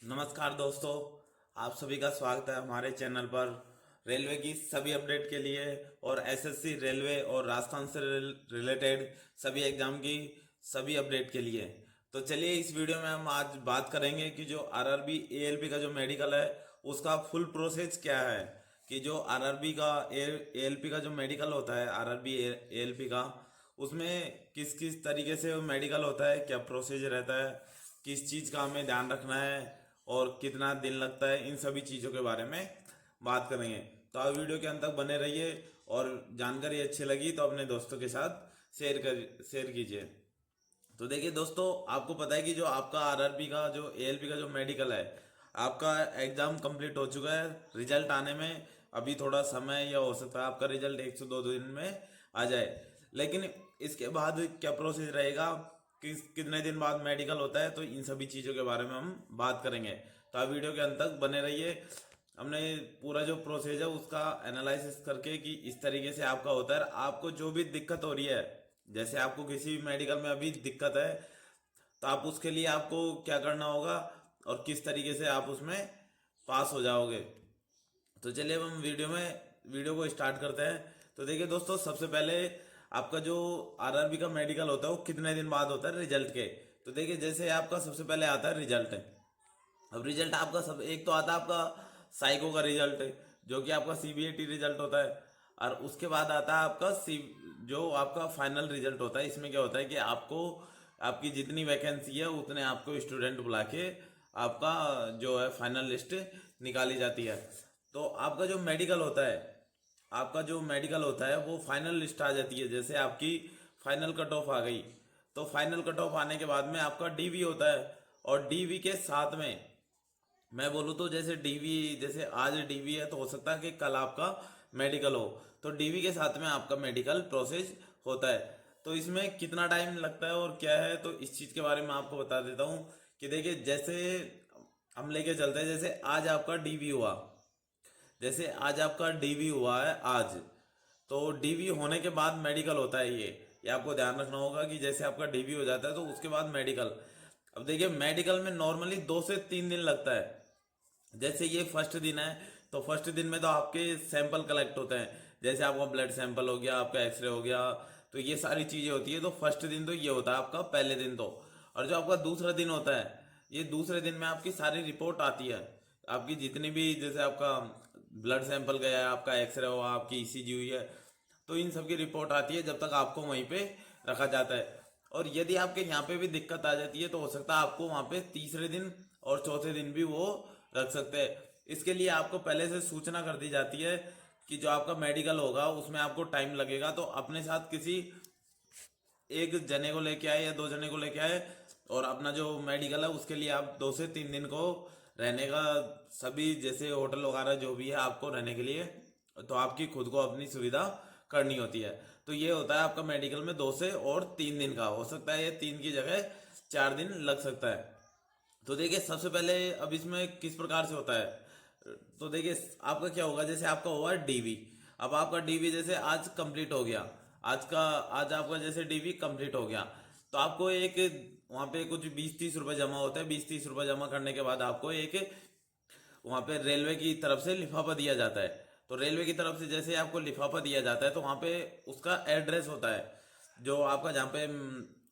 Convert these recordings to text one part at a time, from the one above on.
नमस्कार दोस्तों, आप सभी का स्वागत है हमारे चैनल पर। रेलवे की सभी अपडेट के लिए और एसएससी रेलवे और राजस्थान से रिलेटेड सभी एग्जाम की सभी अपडेट के लिए तो चलिए इस वीडियो में हम आज बात करेंगे कि जो आरआरबी एएलपी का जो मेडिकल है उसका फुल प्रोसेस क्या है। कि जो आरआरबी का एएलपी का जो मेडिकल होता है, आरआरबी एएलपी का, उसमें किस किस तरीके से वो मेडिकल होता है, क्या प्रोसीजर रहता है, किस चीज़ का हमें ध्यान रखना है और कितना दिन लगता है, इन सभी चीज़ों के बारे में बात करेंगे। तो आप वीडियो के अंत तक बने रहिए और जानकारी अच्छी लगी तो अपने दोस्तों के साथ शेयर कीजिए। तो देखिए दोस्तों, आपको पता है कि जो आपका आरआरबी का जो एएलपी का जो मेडिकल है, आपका एग्ज़ाम कंप्लीट हो चुका है। रिजल्ट आने में अभी थोड़ा समय या हो सकता है आपका रिजल्ट 1 से 2 दिन में आ जाए। लेकिन इसके बाद क्या प्रोसेस रहेगा, कितने दिन बाद मेडिकल होता है, तो इन सभी चीज़ों के बारे में हम बात करेंगे। तो आप वीडियो के अंत तक बने रहिए। हमने पूरा जो प्रोसेस है उसका एनालिसिस करके कि इस तरीके से आपका होता है। आपको जो भी दिक्कत हो रही है, जैसे आपको किसी भी मेडिकल में अभी दिक्कत है, तो आप उसके लिए आपको क्या करना होगा और किस तरीके से आप उसमें पास हो जाओगे। तो चलिए अब हम वीडियो को स्टार्ट करते हैं। तो देखिए दोस्तों, सबसे पहले आपका जो आरआरबी का मेडिकल होता है वो कितने दिन बाद होता है रिजल्ट के। तो देखिए, जैसे आपका सबसे पहले आता है रिजल्ट। अब रिजल्ट आपका सब एक तो आता है आपका साइको का रिजल्ट, जो कि आपका सीबीएटी रिजल्ट होता है। और उसके बाद आता है आपका सी जो आपका फाइनल रिजल्ट होता है। इसमें क्या होता है कि आपको आपकी जितनी वैकेंसी है उतने आपको स्टूडेंट बुला के आपका जो है फाइनल लिस्ट निकाली जाती है। तो आपका जो मेडिकल होता है, वो फाइनल लिस्ट आ जाती है। जैसे आपकी फाइनल कट ऑफ आ गई, तो फाइनल कट ऑफ आने के बाद में आपका डीवी होता है। और डीवी के साथ में मैं बोलूँ तो जैसे डीवी, जैसे आज डीवी है तो हो सकता है कि कल आपका मेडिकल हो, तो डीवी के साथ में आपका मेडिकल प्रोसेस होता है। तो इसमें कितना टाइम लगता है और क्या है, तो इस चीज़ के बारे में आपको बता देता हूँ। कि देखिए, जैसे हम लेके चलते हैं, जैसे आज आपका डीवी हुआ, है आज, तो डीवी होने के बाद मेडिकल होता है। ये आपको ध्यान रखना होगा कि जैसे आपका डीवी हो जाता है तो उसके बाद मेडिकल। अब देखिए, मेडिकल में नॉर्मली 2 से 3 दिन लगता है। जैसे ये फर्स्ट दिन है, तो फर्स्ट दिन में तो आपके सैंपल कलेक्ट होते हैं। जैसे आपका ब्लड सैंपल हो गया, आपका एक्सरे हो गया, तो ये सारी चीज़ें होती है। तो फर्स्ट दिन तो ये होता है आपका, पहले दिन तो। और जो आपका दूसरा दिन होता है, ये दूसरे दिन में आपकी सारी रिपोर्ट आती है। आपकी जितनी भी, जैसे आपका ब्लड सैंपल गया है, आपका एक्सरे हुआ, आपकी ईसीजी हुई है, तो इन सब की रिपोर्ट आती है जब तक आपको वहीं पे रखा जाता है। और यदि आपके यहाँ पे भी दिक्कत आ जाती है तो हो सकता है आपको वहाँ पे तीसरे दिन और चौथे दिन भी वो रख सकते हैं। इसके लिए आपको पहले से सूचना कर दी जाती है कि जो आपका मेडिकल होगा उसमें आपको टाइम लगेगा, तो अपने साथ किसी एक जने को लेके आए या 2 जने को लेके आए। और अपना जो मेडिकल है उसके लिए आप 2 से 3 दिन को रहने का, सभी जैसे होटल वगैरह जो भी है आपको रहने के लिए, तो आपकी खुद को अपनी सुविधा करनी होती है। तो ये होता है आपका मेडिकल में 2 से और 3 दिन का। हो सकता है ये 3 की जगह 4 दिन लग सकता है। तो देखिए, सबसे पहले अब इसमें किस प्रकार से होता है, तो देखिए आपका क्या होगा। जैसे आपका हुआ डीवी, अब आपका डीवी जैसे आज कंप्लीट हो गया, आज आपका जैसे डीवी कंप्लीट हो गया, तो आपको एक वहाँ पे कुछ 20-30 रुपये जमा होता है। 20-30 रुपये जमा करने के बाद आपको एक वहाँ पे रेलवे की तरफ से लिफाफा दिया जाता है। तो रेलवे की तरफ से जैसे आपको लिफाफा दिया जाता है, तो वहाँ पे उसका एड्रेस होता है। जो आपका जहाँ पे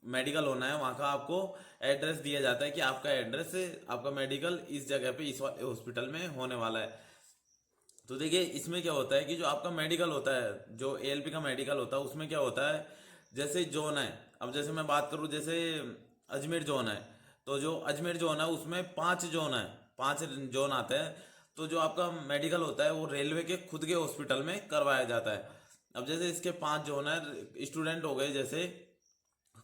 मेडिकल होना है वहाँ का आपको एड्रेस दिया जाता है कि आपका एड्रेस, आपका मेडिकल इस जगह पे इस हॉस्पिटल में होने वाला है। तो देखिए, इसमें क्या होता है कि जो आपका मेडिकल होता है, जो एएलपी का मेडिकल होता है, उसमें क्या होता है, जैसे जोन है। अब जैसे मैं बात करूँ, जैसे अजमेर जोन है, तो जो अजमेर जोन है उसमें 5 जोन है, 5 जोन आते हैं। तो जो आपका मेडिकल होता है वो रेलवे के खुद के हॉस्पिटल में करवाया जाता है। अब जैसे इसके 5 जोन है, स्टूडेंट हो गए जैसे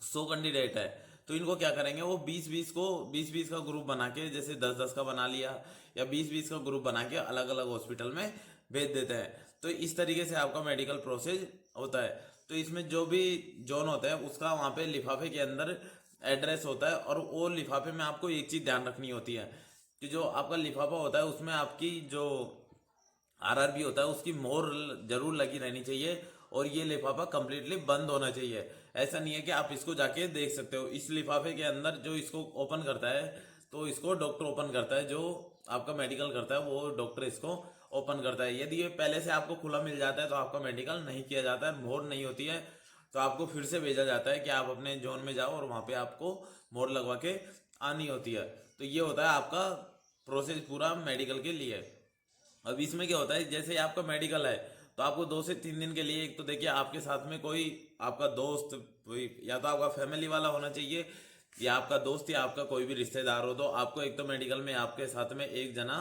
100 कैंडिडेट है, तो इनको क्या करेंगे, वो 20-20 का ग्रुप बना के, जैसे 10-10 का बना लिया या 20-20 का ग्रुप बना के अलग अलग हॉस्पिटल में भेज देते हैं। तो इस तरीके से आपका मेडिकल प्रोसेस होता है। तो इसमें जो भी जोन होता है उसका वहाँ पे लिफाफे के अंदर एड्रेस होता है। और वो लिफाफे में आपको एक चीज़ ध्यान रखनी होती है कि जो आपका लिफाफा होता है उसमें आपकी जो आरआरबी होता है उसकी मोहर जरूर लगी रहनी चाहिए। और ये लिफाफा कंप्लीटली बंद होना चाहिए। ऐसा नहीं है कि आप इसको जाके देख सकते हो। इस लिफाफे के अंदर जो इसको ओपन करता है, तो इसको डॉक्टर ओपन करता है, जो आपका मेडिकल करता है वो डॉक्टर इसको ओपन करता है। यदि ये पहले से आपको खुला मिल जाता है तो आपका मेडिकल नहीं किया जाता है, मोहर नहीं होती है, तो आपको फिर से भेजा जाता है कि आप अपने जोन में जाओ और वहाँ पे आपको मोहर लगवा के आनी होती है। तो ये होता है आपका प्रोसेस पूरा मेडिकल के लिए। अब इसमें क्या होता है, जैसे ही आपका मेडिकल है तो आपको 2 से 3 दिन के लिए, एक तो देखिए आपके साथ में कोई आपका दोस्त, कोई या तो आपका फैमिली वाला होना चाहिए, या आपका दोस्त या आपका कोई भी रिश्तेदार हो, तो आपको एक तो मेडिकल में आपके साथ में एक जना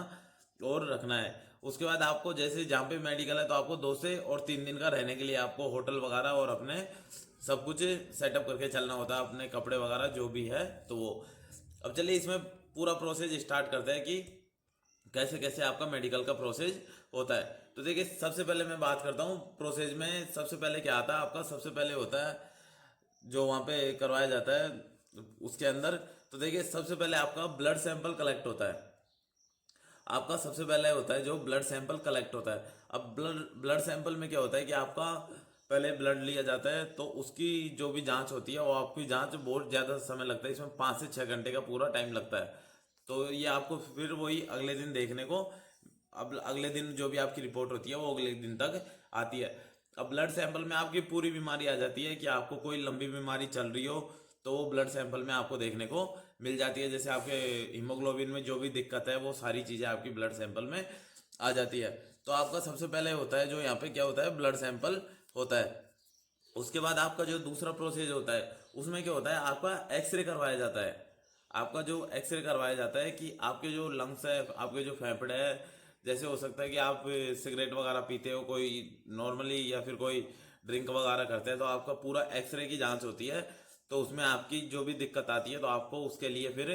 और रखना है। उसके बाद आपको जैसे जहाँ पे मेडिकल है तो आपको 2 से 3 दिन का रहने के लिए आपको होटल वगैरह और अपने सब कुछ सेटअप करके चलना होता है, अपने कपड़े वगैरह जो भी है तो वो। अब चलिए इसमें पूरा प्रोसेस स्टार्ट करते हैं कि कैसे कैसे आपका मेडिकल का प्रोसेस होता है। तो देखिए सबसे पहले मैं बात करता हूँ प्रोसेस में, सबसे पहले क्या आता है आपका, सबसे पहले होता है जो वहाँ पे करवाया जाता है उसके अंदर। तो देखिए सबसे पहले आपका ब्लड सैंपल कलेक्ट होता है। आपका सबसे पहले होता है जो ब्लड सैंपल कलेक्ट होता है। अब ब्लड सैंपल में क्या होता है कि आपका पहले ब्लड लिया जाता है, तो उसकी जो भी जांच होती है वो आपकी जांच बहुत ज़्यादा समय लगता है, इसमें 5 से 6 घंटे का पूरा टाइम लगता है। तो ये आपको फिर वही अगले दिन देखने को, अब अगले दिन जो भी आपकी रिपोर्ट होती है वो अगले दिन तक आती है। अब ब्लड सैंपल में आपकी पूरी बीमारी आ जाती है कि आपको कोई लंबी बीमारी चल रही हो तो वो ब्लड सैंपल में आपको देखने को मिल जाती है। जैसे आपके हीमोग्लोबिन में जो भी दिक्कत है वो सारी चीज़ें आपकी ब्लड सैंपल में आ जाती है। तो आपका सबसे पहले होता है जो यहाँ पे क्या होता है, ब्लड सैंपल होता है। उसके बाद आपका जो दूसरा प्रोसेस होता है उसमें क्या होता है, आपका एक्सरे करवाया जाता है। आपका जो एक्सरे करवाया जाता है कि आपके जो लंग्स है, आपके जो फेफड़े है, जैसे हो सकता है कि आप सिगरेट वगैरह पीते हो कोई नॉर्मली, या फिर कोई ड्रिंक वगैरह करते हैं, तो आपका पूरा एक्सरे की जांच होती है। तो उसमें आपकी जो भी दिक्कत आती है तो आपको उसके लिए फिर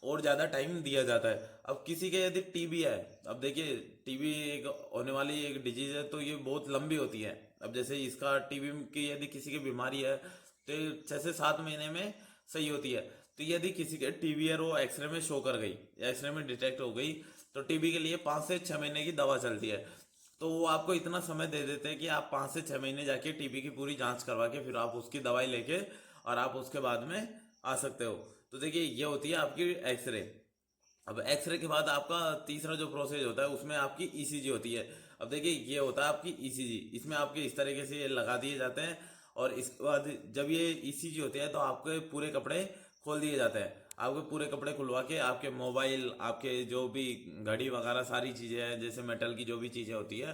और ज़्यादा टाइम दिया जाता है। अब किसी के यदि टीबी है, अब देखिए टीबी एक होने वाली एक डिजीज है, तो ये बहुत लंबी होती है। अब जैसे इसका टीबी की यदि किसी की बीमारी है तो 6 से 7 महीने में सही होती है। तो यदि किसी के टीबी है वो एक्सरे में शो कर गई या एक्सरे में डिटेक्ट हो गई, तो टीबी के लिए 5 से 6 महीने की दवा चलती है। तो वो आपको इतना समय दे देते हैं कि आप 5 से 6 महीने जाके टीबी की पूरी जांच करवा के फिर आप उसकी दवाई लेके और आप उसके बाद में आ सकते हो। तो देखिए ये होती है आपकी एक्सरे। अब एक्सरे के बाद आपका तीसरा जो प्रोसेस होता है उसमें आपकी ईसीजी होती है। अब देखिए ये होता है आपकी ईसीजी, इसमें आपके इस तरीके से ये लगा दिए जाते हैं, और इसके बाद जब ये ईसीजी होती है तो आपके पूरे कपड़े खोल दिए जाते हैं। आपके पूरे कपड़े खुलवा के आपके मोबाइल, आपके जो भी घड़ी वगैरह सारी चीज़ें हैं, जैसे मेटल की जो भी चीज़ें होती है,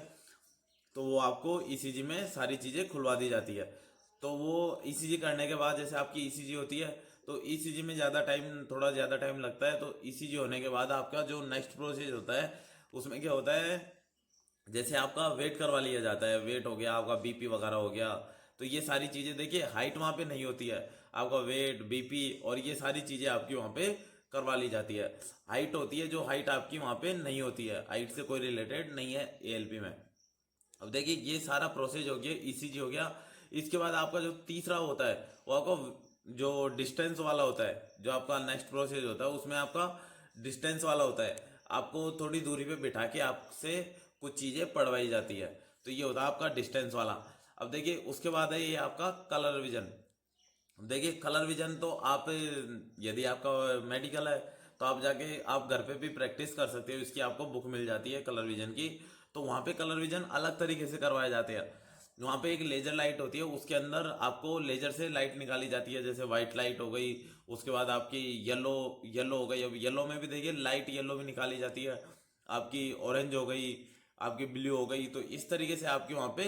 तो वो आपको ईसीजी में सारी चीज़ें खुलवा दी जाती है। तो वो ईसीजी करने के बाद जैसे आपकी ईसीजी होती है, तो ईसीजी में थोड़ा ज़्यादा टाइम लगता है। तो ईसीजी होने के बाद आपका जो नेक्स्ट प्रोसेस होता है उसमें क्या होता है, जैसे आपका वेट करवा लिया जाता है, वेट हो गया, आपका बीपी वगैरह हो गया। तो ये सारी चीज़ें देखिए हाइट वहाँ पे नहीं होती है, आपका वेट, बीपी और ये सारी चीज़ें आपकी वहाँ पे करवा ली जाती है। हाइट होती है, जो हाइट आपकी वहाँ पे नहीं होती है, हाइट से कोई रिलेटेड नहीं है एएलपी में। अब देखिए ये सारा प्रोसेस हो गया, ईसीजी हो गया। इसके बाद आपका जो तीसरा होता है वो आपका जो डिस्टेंस वाला होता है, जो आपका नेक्स्ट प्रोसेस होता है उसमें आपका डिस्टेंस वाला होता है। आपको थोड़ी दूरी पे बिठा के आपसे कुछ चीज़ें पढ़वाई जाती है, तो ये होता है आपका डिस्टेंस वाला। अब देखिए उसके बाद है ये आपका कलर विजन। देखिए कलर विजन तो आप, यदि आपका मेडिकल है तो आप जाके आप घर पे भी प्रैक्टिस कर सकते हो, इसकी आपको बुक मिल जाती है कलर विजन की। तो वहाँ पे कलर विजन अलग तरीके से करवाए जाते हैं। वहाँ पे एक लेजर लाइट होती है, उसके अंदर आपको लेजर से लाइट निकाली जाती है, जैसे वाइट लाइट हो गई, उसके बाद आपकी येलो येलो हो गई। अब येलो में भी देखिए लाइट येलो भी निकाली जाती है, आपकी ऑरेंज हो गई, आपकी ब्लू हो गई। तो इस तरीके से आपकी वहाँ पे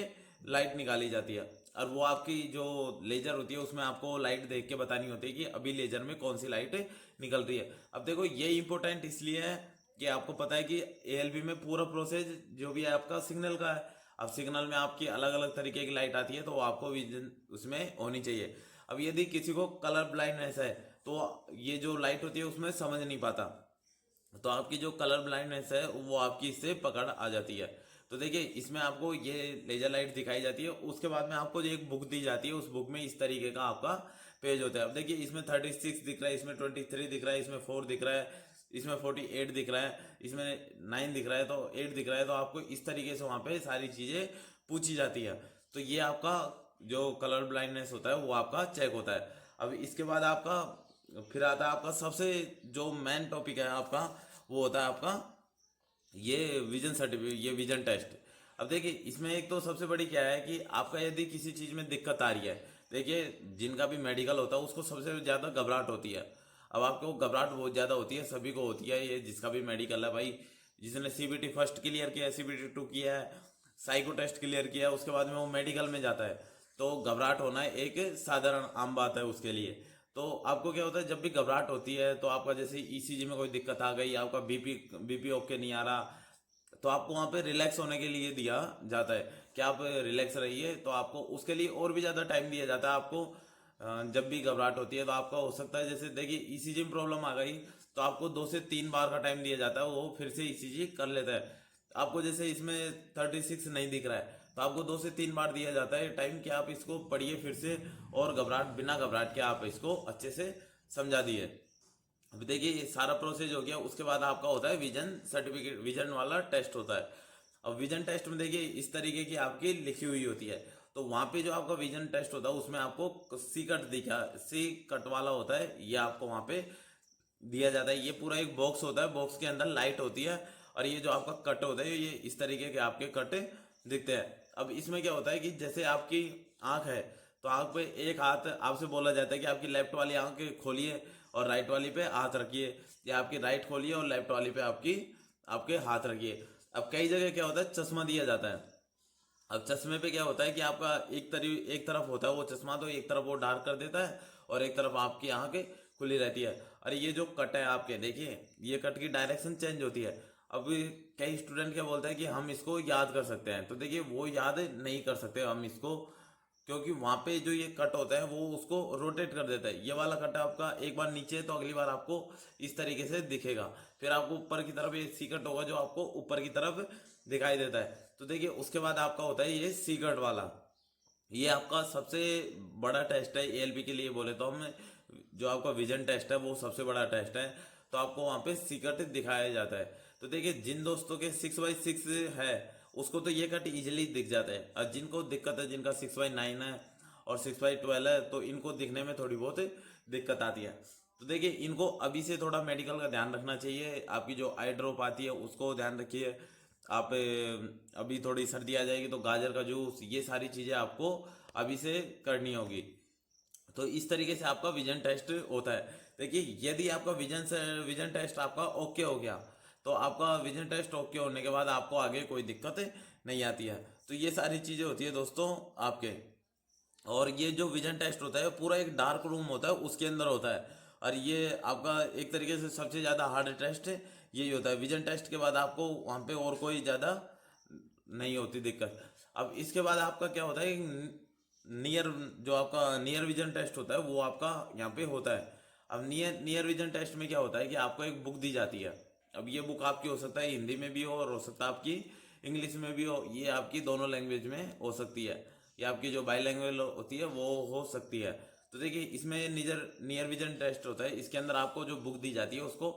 लाइट निकाली जाती है। और वो आपकी जो लेजर होती है उसमें आपको लाइट देख के बतानी होती है कि अभी लेजर में कौन सी लाइट निकल रही है। अब देखो ये इंपॉर्टेंट इसलिए है कि आपको पता है कि एएलबी में पूरा प्रोसेस जो भी है आपका सिग्नल का है। अब सिग्नल में आपकी अलग अलग तरीके की लाइट आती है, तो वो आपको विजन उसमें होनी चाहिए। अब यदि किसी को कलर ब्लाइंडनेस है तो ये जो लाइट होती है उसमें समझ नहीं पाता, तो आपकी जो कलर ब्लाइंडनेस है वो आपकी इससे पकड़ आ जाती है। तो देखिए इसमें आपको ये लेजर लाइट दिखाई जाती है। उसके बाद में आपको जो एक बुक दी जाती है, उस बुक में इस तरीके का आपका पेज होता है। अब देखिए इसमें 36 दिख रहा है, इसमें 23 दिख रहा है, इसमें 4 दिख रहा है, इसमें 48 दिख रहा है, इसमें 9 दिख रहा है, तो 8 दिख रहा है। तो आपको इस तरीके से वहाँ पे सारी चीज़ें पूछी जाती है। तो ये आपका जो कलर ब्लाइंडनेस होता है वो आपका चेक होता है। अब इसके बाद आपका फिर आता है आपका सबसे जो मेन टॉपिक है आपका, वो होता है आपका ये विजन सर्टिफिकेट, ये विजन टेस्ट। अब देखिए इसमें एक तो सबसे बड़ी क्या है कि आपका यदि किसी चीज़ में दिक्कत आ रही है, देखिए जिनका भी मेडिकल होता है उसको सबसे ज़्यादा घबराहट होती है। अब आपको घबराहट बहुत ज़्यादा होती है, सभी को होती है, ये जिसका भी मेडिकल है भाई, जिसने सीबीटी फर्स्ट क्लियर किया है, सीबीटी टू किया है, साइको टेस्ट क्लियर किया है, उसके बाद में वो मेडिकल में जाता है, तो घबराहट होना एक साधारण आम बात है उसके लिए। तो आपको क्या होता है, जब भी घबराहट होती है तो आपका जैसे ईसीजी में कोई दिक्कत आ गई, आपका बीपी बीपी ओके नहीं आ रहा, तो आपको वहाँ पे रिलैक्स होने के लिए दिया जाता है कि आप रिलैक्स रहिए। तो आपको उसके लिए और भी ज़्यादा टाइम दिया जाता है आपको। जब भी घबराहट होती है तो आपका हो सकता है, जैसे देखिए ईसीजी में प्रॉब्लम आ गई तो आपको 2 से 3 बार का टाइम दिया जाता है, वो फिर से ईसीजी कर लेता है। आपको जैसे इसमें 36 नहीं दिख रहा है तो आपको 2 से 3 बार दिया जाता है टाइम कि आप इसको पढ़िए फिर से, और घबराहट बिना घबराहट के आप इसको अच्छे से समझा दिए। अभी देखिए ये सारा प्रोसेस हो गया, उसके बाद आपका होता है विजन सर्टिफिकेट, विजन वाला टेस्ट होता है। अब विजन टेस्ट में देखिए इस तरीके की आपकी लिखी हुई होती है, तो वहाँ पे जो आपका विजन टेस्ट होता है उसमें आपको सी कट दिखा, सी कट वाला होता है, ये आपको वहाँ पे दिया जाता है। ये पूरा एक बॉक्स होता है, बॉक्स के अंदर लाइट होती है, और ये जो आपका कट होता है ये इस तरीके के आपके कट दिखते हैं। अब इसमें क्या होता है कि जैसे आपकी आंख है, तो आंख पे एक हाथ आपसे बोला जाता है कि आपकी लेफ्ट वाली आंख खोलिए और राइट वाली पे हाथ रखिए, या आपकी राइट खोलिए और लेफ्ट वाली पे आपकी आपके हाथ रखिए। अब कई जगह क्या होता है, चश्मा दिया जाता है। अब चश्मे पे क्या होता है कि आपका एक तरफ होता है वो चश्मा, तो एक तरफ वो डार्क कर देता है और एक तरफ आपकी आंखें खुली रहती है। और ये जो कट है आपके, देखिए ये कट की डायरेक्शन चेंज होती है। अब कई स्टूडेंट क्या बोलते हैं कि हम इसको याद कर सकते हैं, तो देखिए वो याद नहीं कर सकते हम इसको, क्योंकि वहां पे जो ये कट होता है वो उसको रोटेट कर देता है। ये वाला कट आपका एक बार नीचे है तो अगली बार आपको इस तरीके से दिखेगा, फिर आपको ऊपर की तरफ ये सी कट होगा जो आपको ऊपर की तरफ दिखाई देता है। तो देखिए उसके बाद आपका होता है ये सी कट वाला, ये आपका सबसे बड़ा टेस्ट है एएलपी के लिए बोले तो हम, जो आपका विजन टेस्ट है वो सबसे बड़ा टेस्ट है। तो आपको वहाँ पे सीकट दिखाया जाता है। तो देखिए जिन दोस्तों के 6x6 है उसको तो ये कट इजीली दिख जाता है, और जिनको दिक्कत है, जिनका 6x9 है और 6x12 है, तो इनको दिखने में थोड़ी बहुत दिक्कत आती है। तो देखिए इनको अभी से थोड़ा मेडिकल का ध्यान रखना चाहिए। आपकी जो आई ड्रॉप आती है उसको ध्यान रखिए। आप अभी थोड़ी सर्दी आ जाएगी तो गाजर का जूस, ये सारी चीज़ें आपको अभी से करनी होगी। तो इस तरीके से आपका विजन टेस्ट होता है। देखिए यदि आपका विजन टेस्ट आपका ओके हो गया, तो आपका विजन टेस्ट ओके होने के बाद आपको आगे कोई दिक्कत नहीं आती है। तो ये सारी चीज़ें होती है दोस्तों आपके। और ये जो विजन टेस्ट होता है पूरा एक डार्क रूम होता है उसके अंदर होता है, और ये आपका एक तरीके से सबसे ज़्यादा हार्ड टेस्ट यही होता है। विजन टेस्ट के बाद आपको वहाँ पे और कोई ज़्यादा नहीं होती दिक्कत। अब इसके बाद आपका क्या होता है, नियर, जो आपका नियर विजन टेस्ट होता है वो आपका यहाँ पे होता है। अब नियर नियर विजन टेस्ट में क्या होता है कि आपको एक बुक दी जाती है। अब ये बुक आपकी हो सकता है हिंदी में भी हो और हो सकता है आपकी इंग्लिश में भी हो, ये आपकी दोनों लैंग्वेज में हो सकती है, या आपकी जो बाई लैंग्वेज होती है वो हो सकती है। तो देखिए इसमें नियर विजन टेस्ट होता है, इसके अंदर आपको जो बुक दी जाती है उसको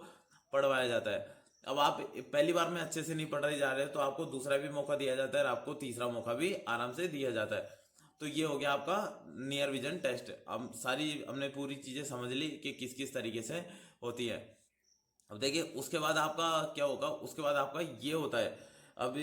पढ़वाया जाता है। अब आप पहली बार में अच्छे से नहीं पढ़ रहे जा रहे तो आपको दूसरा भी मौका दिया जाता है, और आपको तीसरा मौका भी आराम से दिया जाता है। तो ये हो गया आपका नियर विजन टेस्ट। अब सारी हमने पूरी चीज़ें समझ ली कि किस किस तरीके से होती है। अब देखिए उसके बाद आपका क्या होगा, उसके बाद आपका ये होता है। अब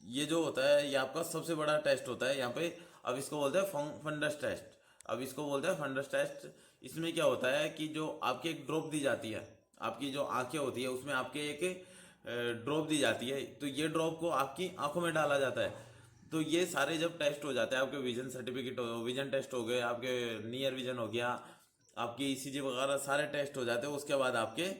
ये जो होता है ये आपका सबसे बड़ा टेस्ट होता है यहाँ पे। अब इसको बोलते हैं फंडस टेस्ट। अब इसको बोलते हैं फंडस टेस्ट। इसमें क्या होता है कि जो आपकी एक ड्रॉप दी जाती है, आपकी जो आंखें होती है उसमें आपके एक ड्रॉप दी जाती है, तो ये ड्रॉप को आपकी आंखों में डाला जाता है। तो ये सारे जब टेस्ट हो जाते हैं, आपके विजन सर्टिफिकेट हो, विजन टेस्ट हो गए, आपके नियर विजन हो गया, आपकी ईसीजी वगैरह सारे टेस्ट हो जाते हैं, उसके बाद आपके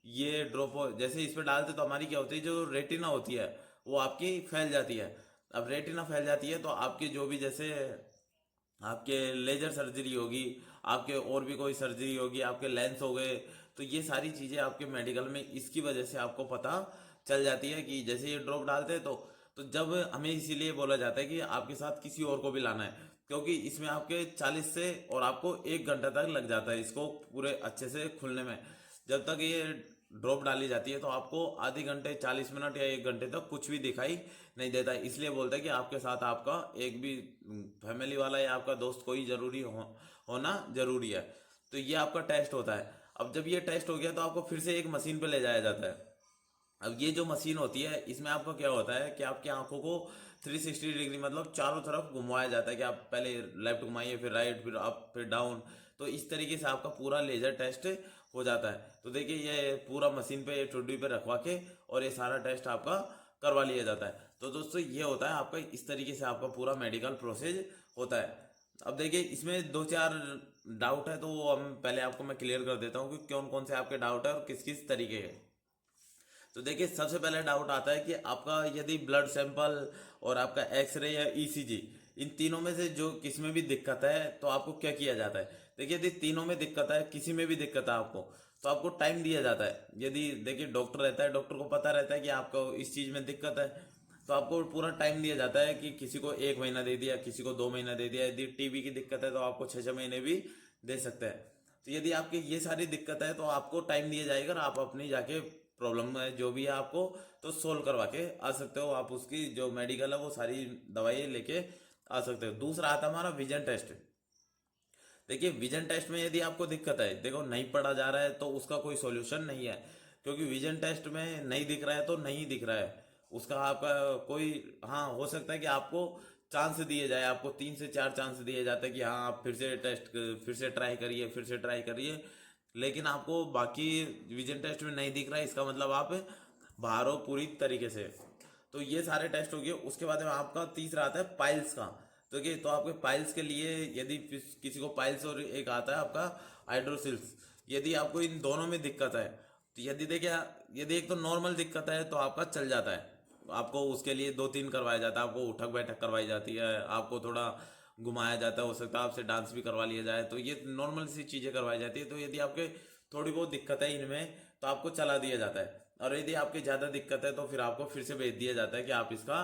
ये ड्रॉप जैसे इस पर डालते तो हमारी क्या होती है, जो रेटिना होती है वो आपकी फैल जाती है। अब रेटिना फैल जाती है तो आपकी जो भी जैसे आपके लेजर सर्जरी होगी, आपके और भी कोई सर्जरी होगी, आपके लेंस हो गए, तो ये सारी चीज़ें आपके मेडिकल में इसकी वजह से आपको पता चल जाती है कि जैसे ये ड्रॉप डालते हैं तो जब हमें इसीलिए बोला जाता है कि आपके साथ किसी और को भी लाना है, क्योंकि इसमें आपके 40 से और आपको 1 घंटा तक लग जाता है इसको पूरे अच्छे से खुलने में। जब तक ये ड्रॉप डाली जाती है तो आपको आधे घंटे, 40 मिनट या 1 घंटे तक कुछ भी दिखाई नहीं देता है। इसलिए बोलते हैं कि आपके साथ आपका एक भी फैमिली वाला या आपका दोस्त कोई जरूरी होना जरूरी है। तो ये आपका टेस्ट होता है। अब जब ये टेस्ट हो गया तो आपको फिर से एक मशीन पे ले जाया जाता है। अब ये जो मशीन होती है इसमें आपका क्या होता है कि आपकी आंखों को 360 डिग्री मतलब चारों तरफ घुमाया जाता है कि आप पहले लेफ्ट घुमाइए, फिर राइट, फिर अप, फिर डाउन। तो इस तरीके से आपका पूरा लेजर टेस्ट हो जाता है। तो देखिए ये पूरा मशीन पे टुड्डी पे रखवा के और ये सारा टेस्ट आपका करवा लिया जाता है। तो दोस्तों ये होता है आपका, इस तरीके से आपका पूरा मेडिकल प्रोसेस होता है। अब देखिए इसमें दो चार डाउट है, तो वो हम पहले आपको मैं क्लियर कर देता हूँ कि कौन कौन से आपके डाउट है और किस किस तरीके के। तो देखिए सबसे पहले डाउट आता है कि आपका यदि ब्लड सैंपल और आपका एक्सरे या ईसीजी, इन तीनों में से जो किसी में भी दिक्कत है तो आपको क्या किया जाता है। देखिए यदि तीनों में दिक्कत है, किसी में भी दिक्कत है आपको, तो आपको टाइम दिया जाता है। यदि देखिए डॉक्टर रहता है, डॉक्टर को पता रहता है कि आपको इस चीज़ में दिक्कत है, तो आपको पूरा टाइम दिया जाता है कि किसी को 1 महीना दे दिया, किसी को 2 महीना दे दिया। यदि टीबी की दिक्कत है तो आपको 6 6 महीने भी दे सकते हैं। तो यदि आपकी ये सारी दिक्कत है तो आपको टाइम दिया जाएगा और आप अपनी जाके प्रॉब्लम है जो भी है आपको तो सोल्व करवा के आ सकते हो। आप उसकी जो मेडिकल है वो सारी दवाई लेके आ सकते हो। दूसरा आता है हमारा विजन टेस्ट। देखिए विजन टेस्ट में यदि आपको दिक्कत है, देखो नहीं पढ़ा जा रहा है तो उसका कोई सॉल्यूशन नहीं है, क्योंकि विजन टेस्ट में नहीं दिख रहा है तो नहीं दिख रहा है, उसका आपका कोई, हाँ हो सकता है कि आपको चांस दिए जाए, आपको 3 से 4 चांस दिए जाते हैं कि हाँ आप फिर से टेस्ट, फिर से ट्राई करिए, फिर से ट्राई करिए। लेकिन आपको बाकी विजन टेस्ट में नहीं दिख रहा है, इसका मतलब आप बाहर हो पूरी तरीके से। तो ये सारे टेस्ट हो गए। उसके बाद में आपका तीसरा आता है पाइल्स का। तो कि तो आपके पाइल्स के लिए यदि किसी को पाइल्स और एक आता है आपका हाइड्रोसिल्स, यदि आपको इन दोनों में दिक्कत है तो यदि देखिए, यदि एक तो नॉर्मल दिक्कत है तो आपका चल जाता है, आपको उसके लिए 2 3 करवाया जाता है, आपको उठक बैठक करवाई जाती है, आपको थोड़ा घुमाया जाता है, हो सकता है आपसे डांस भी करवा लिया जाए, तो ये नॉर्मल सी चीज़ें करवाई जाती है। तो यदि आपके थोड़ी बहुत दिक्कत है इनमें तो आपको चला दिया जाता है। और यदि आपकी ज़्यादा दिक्कत है तो फिर आपको फिर से भेज दिया जाता है कि आप इसका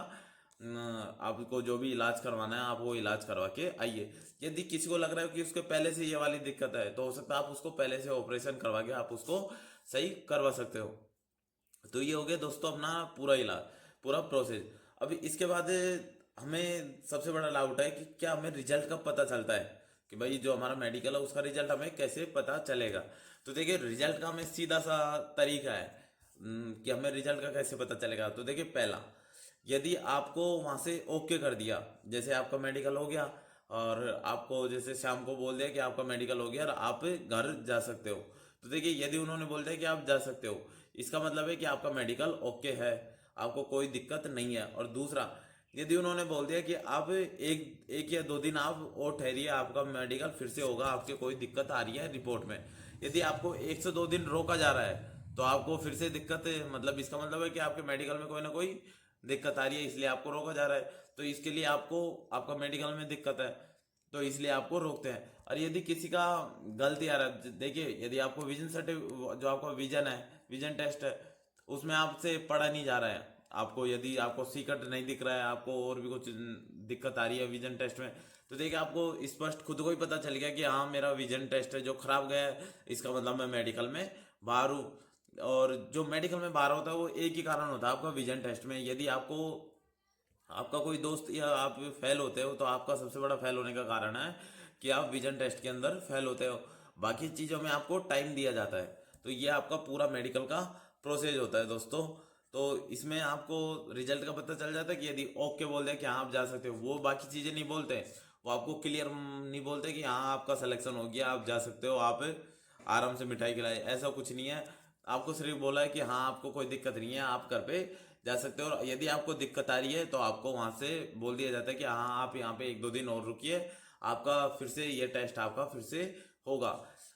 आपको जो भी इलाज करवाना है आप वो इलाज करवा के आइए। यदि किसी को लग रहा है कि उसके पहले से ये वाली दिक्कत है तो हो सकता है आप उसको पहले से ऑपरेशन करवा के आप उसको सही करवा सकते हो। तो ये हो गया दोस्तों अपना पूरा इलाज, पूरा प्रोसेस। अभी इसके बाद हमें सबसे बड़ा डाउट है कि क्या हमें रिजल्ट कब पता चलता है, कि भाई जो हमारा मेडिकल है उसका रिजल्ट हमें कैसे पता चलेगा। तो देखिए रिजल्ट का हमें सीधा सा तरीका है कि हमें रिजल्ट का कैसे पता चलेगा। तो देखिए पहला, यदि आपको वहाँ से ओके कर दिया, जैसे आपका मेडिकल हो गया और आपको जैसे शाम को बोल दिया कि आपका मेडिकल हो गया और आप घर जा सकते हो, तो देखिए यदि उन्होंने बोल दिया कि आप जा सकते हो, इसका मतलब है कि आपका मेडिकल ओके है, आपको कोई दिक्कत नहीं है। और दूसरा, यदि उन्होंने बोल दिया कि आप एक एक या 2 दिन आप और ठहरिए, आपका मेडिकल फिर से होगा, आपके कोई दिक्कत आ रही है रिपोर्ट में, यदि आपको 1 से 2 दिन रोका जा रहा है तो आपको फिर से दिक्कत है, मतलब इसका मतलब है कि आपके मेडिकल में कोई ना कोई दिक्कत आ रही है, इसलिए आपको रोका जा रहा है। तो इसके लिए आपको, आपका मेडिकल में दिक्कत है तो इसलिए आपको रोकते हैं। और यदि किसी का गलती आ रहा है, देखिए यदि आपको विजन सर्टिफिकेट, जो आपका विजन है, विजन टेस्ट है, उसमें आपसे पढ़ा नहीं जा रहा है, आपको यदि आपको सीकट नहीं दिख रहा है, आपको और भी कुछ दिक्कत आ रही है विजन टेस्ट में, तो देखिए आपको स्पष्ट खुद को ही पता चल गया कि हाँ मेरा विजन टेस्ट है जो खराब गया है, इसका मतलब मैं मेडिकल में बाहर हूँ। और जो मेडिकल में बाहर होता है वो एक ही कारण होता है आपका विजन टेस्ट में। यदि आपको, आपका कोई दोस्त या आप फेल होते हो तो आपका सबसे बड़ा फेल होने का कारण है कि आप विजन टेस्ट के अंदर फेल होते हो। बाकी चीज़ों में आपको टाइम दिया जाता है। तो ये आपका पूरा मेडिकल का प्रोसेस होता है दोस्तों। तो इसमें आपको रिजल्ट का पता चल जाता है कि यदि ओके बोल दे कि हाँ आप जा सकते हो, वो बाकी चीज़ें नहीं बोलते, वो आपको क्लियर नहीं बोलते कि हाँ आपका सिलेक्शन हो गया, आप जा सकते हो, आप आराम से मिठाई खिलाए, ऐसा कुछ नहीं है। आपको सिर्फ बोला है कि हाँ आपको कोई दिक्कत नहीं है, आप घर पे जा सकते हो। और यदि आपको दिक्कत आ रही है तो आपको वहाँ से बोल दिया जाता है कि हाँ आप यहाँ पे 1 2 दिन और रुकिए, आपका फिर से ये टेस्ट आपका फिर से होगा।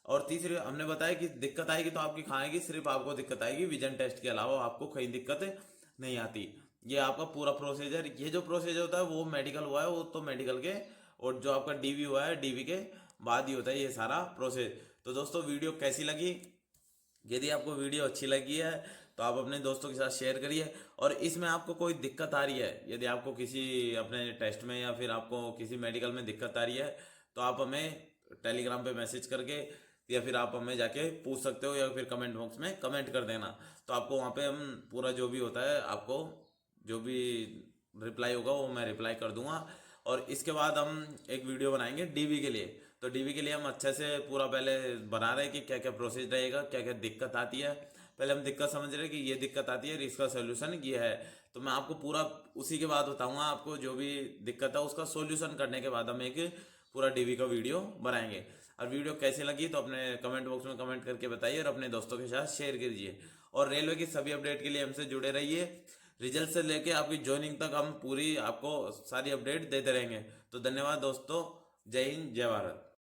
और तीसरी हमने बताया कि दिक्कत आएगी तो आपकी खाएगी, सिर्फ आपको दिक्कत आएगी विजन टेस्ट के अलावा आपको कहीं दिक्कत नहीं आती। ये आपका पूरा प्रोसीजर, ये जो प्रोसीजर होता है वो मेडिकल हुआ है, वो तो मेडिकल के, और जो आपका डीवी हुआ है डीवी के बाद ही होता है ये सारा प्रोसेस। तो दोस्तों वीडियो कैसी लगी, यदि आपको वीडियो अच्छी लगी है तो आप अपने दोस्तों के साथ शेयर करिए। और इसमें आपको कोई दिक्कत आ रही है, यदि आपको किसी अपने टेस्ट में या फिर आपको किसी मेडिकल में दिक्कत आ रही है तो आप हमें टेलीग्राम पे मैसेज करके या फिर आप हमें जाके पूछ सकते हो, या फिर कमेंट बॉक्स में कमेंट कर देना। तो आपको वहाँ पे हम पूरा जो भी होता है, आपको जो भी रिप्लाई होगा वो मैं रिप्लाई कर दूंगा। और इसके बाद हम एक वीडियो बनाएंगे डीवी के लिए। तो डीवी के लिए हम अच्छे से पूरा पहले बना रहे हैं कि क्या क्या प्रोसेस रहेगा, क्या क्या दिक्कत आती है। पहले हम दिक्कत समझ रहे हैं कि ये दिक्कत आती है, इसका सोल्यूशन ये है। तो मैं आपको पूरा उसी के बाद बताऊंगा आपको जो भी दिक्कत है उसका सोल्यूशन करने के बाद हम एक पूरा डीवी का वीडियो बनाएंगे। और वीडियो कैसी लगी तो अपने कमेंट बॉक्स में कमेंट करके बताइए और अपने दोस्तों के साथ शेयर कीजिए। और रेलवे की सभी अपडेट के लिए हमसे जुड़े रहिए। रिजल्ट से लेके आपकी ज्वाइनिंग तक हम पूरी आपको सारी अपडेट देते रहेंगे। तो धन्यवाद दोस्तों। जय हिंद, जय भारत।